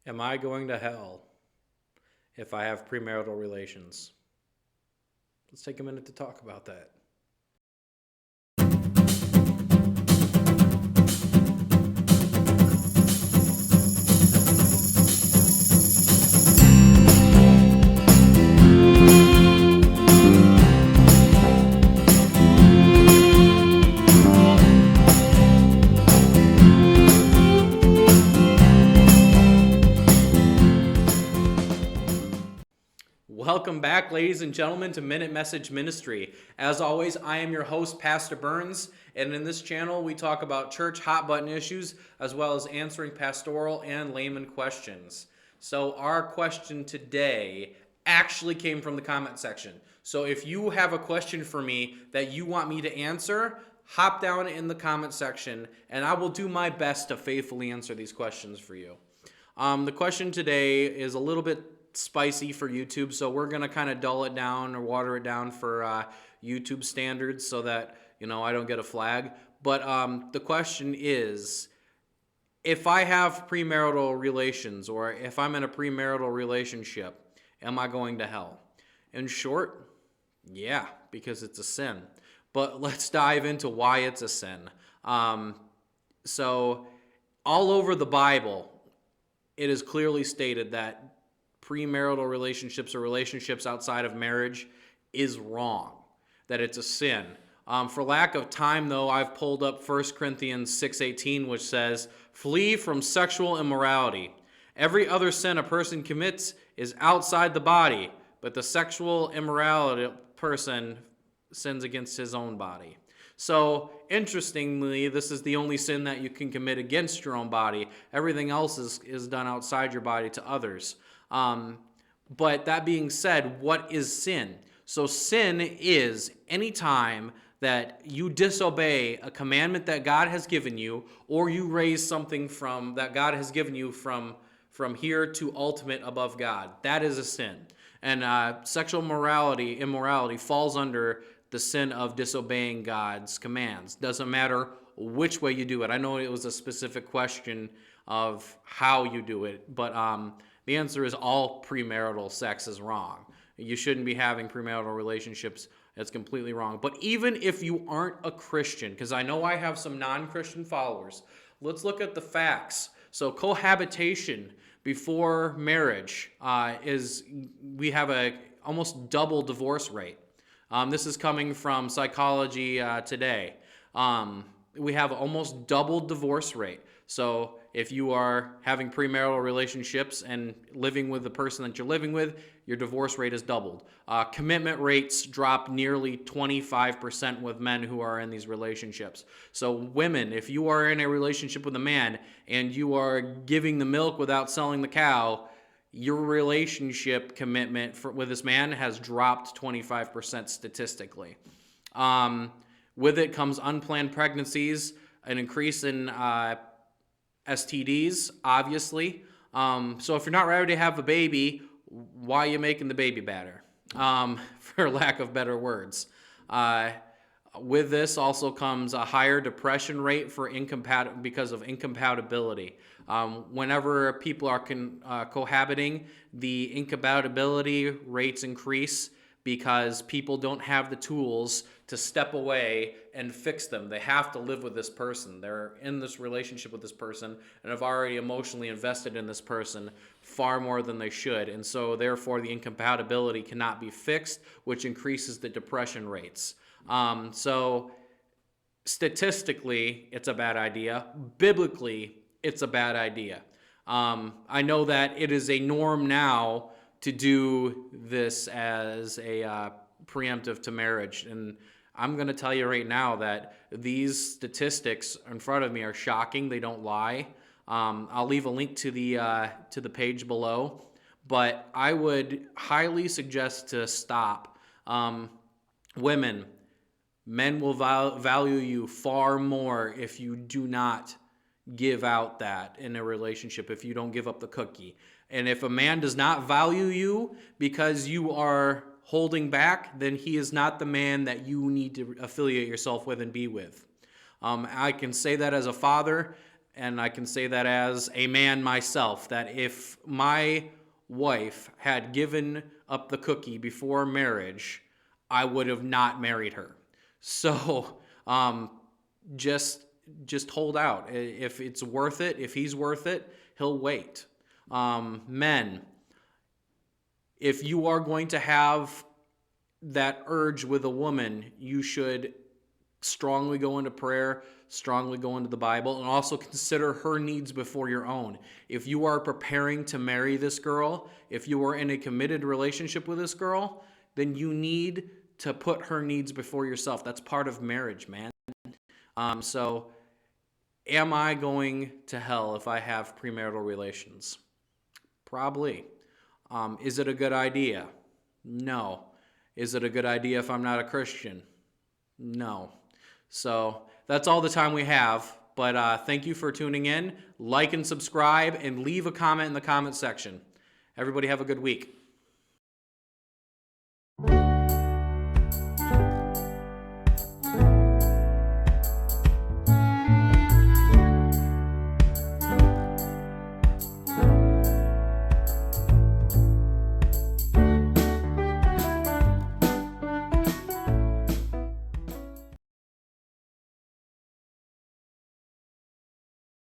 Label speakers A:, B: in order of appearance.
A: Am I going to hell if I have premarital relations? Let's take a minute to talk about that. Welcome back, ladies and gentlemen, to Minute Message Ministry. As always, I am your host, Pastor Burns, and in this channel, we talk about church hot button issues as well as answering pastoral and layman questions. So our question today actually came from the comment section. So if you have a question for me that you want me to answer, hop down in the comment section, and I will do my best to faithfully answer these questions for you. The question today is a little bit spicy for YouTube, so we're going to kind of dull it down or water it down for YouTube standards so that, I don't get a flag. But the question is, if I have premarital relations or if I'm in a premarital relationship, am I going to hell? In short, yeah, because it's a sin. But let's dive into why it's a sin. So all over the Bible, it is clearly stated that premarital relationships or relationships outside of marriage is wrong, that it's a sin. For lack of time, though, I've pulled up 1 Corinthians 6:18, which says, "Flee from sexual immorality. Every other sin a person commits is outside the body, but the sexual immorality person sins against his own body." So, interestingly, this is the only sin that you can commit against your own body. Everything else is done outside your body to others. But that being said, what is sin? So sin is any time that you disobey a commandment that God has given you, or you raise something from that God has given you from here to ultimate above God. That is a sin. And sexual immorality falls under the sin of disobeying God's commands. Doesn't matter which way you do it. I know it was a specific question of how you do it, but the answer is all premarital sex is wrong. You shouldn't be having premarital relationships. It's completely wrong. But even if you aren't a Christian, because I know I have some non-Christian followers, let's look at the facts. So cohabitation before marriage we have a almost double divorce rate. This is coming from Psychology Today. We have almost double divorce rate. So if you are having premarital relationships and living with the person that you're living with, your divorce rate is doubled. Commitment rates drop nearly 25% with men who are in these relationships. So women, if you are in a relationship with a man and you are giving the milk without selling the cow, your relationship commitment with this man has dropped 25% statistically. With it comes unplanned pregnancies, an increase in STDs, obviously. So if you're not ready to have a baby, why are you making the baby batter? For lack of better words. With this also comes a higher depression rate because of incompatibility. Whenever people are cohabiting, the incompatibility rates increase because people don't have the tools to step away and fix them. They have to live with this person. They're in this relationship with this person and have already emotionally invested in this person far more than they should. And so therefore the incompatibility cannot be fixed, which increases the depression rates. So statistically, it's a bad idea. Biblically, it's a bad idea. I know that it is a norm now to do this as a preemptive to marriage. And I'm going to tell you right now that these statistics in front of me are shocking. They don't lie. I'll leave a link to the page below. But I would highly suggest to stop. Women, men will value you far more if you do not give out that in a relationship, if you don't give up the cookie. And if a man does not value you because you are holding back, then he is not the man that you need to affiliate yourself with and be with. I can say that as a father, and I can say that as a man myself, that if my wife had given up the cookie before marriage, I would have not married her. So just hold out. If it's worth it, if he's worth it, he'll wait. Men, if you are going to have that urge with a woman, you should strongly go into prayer, strongly go into the Bible, and also consider her needs before your own. If you are preparing to marry this girl, if you are in a committed relationship with this girl, then you need to put her needs before yourself. That's part of marriage, man. So am I going to hell if I have premarital relations? Probably. Is it a good idea? No. Is it a good idea if I'm not a Christian? No. So that's all the time we have. But thank you for tuning in. Like and subscribe and leave a comment in the comment section. Everybody have a good week.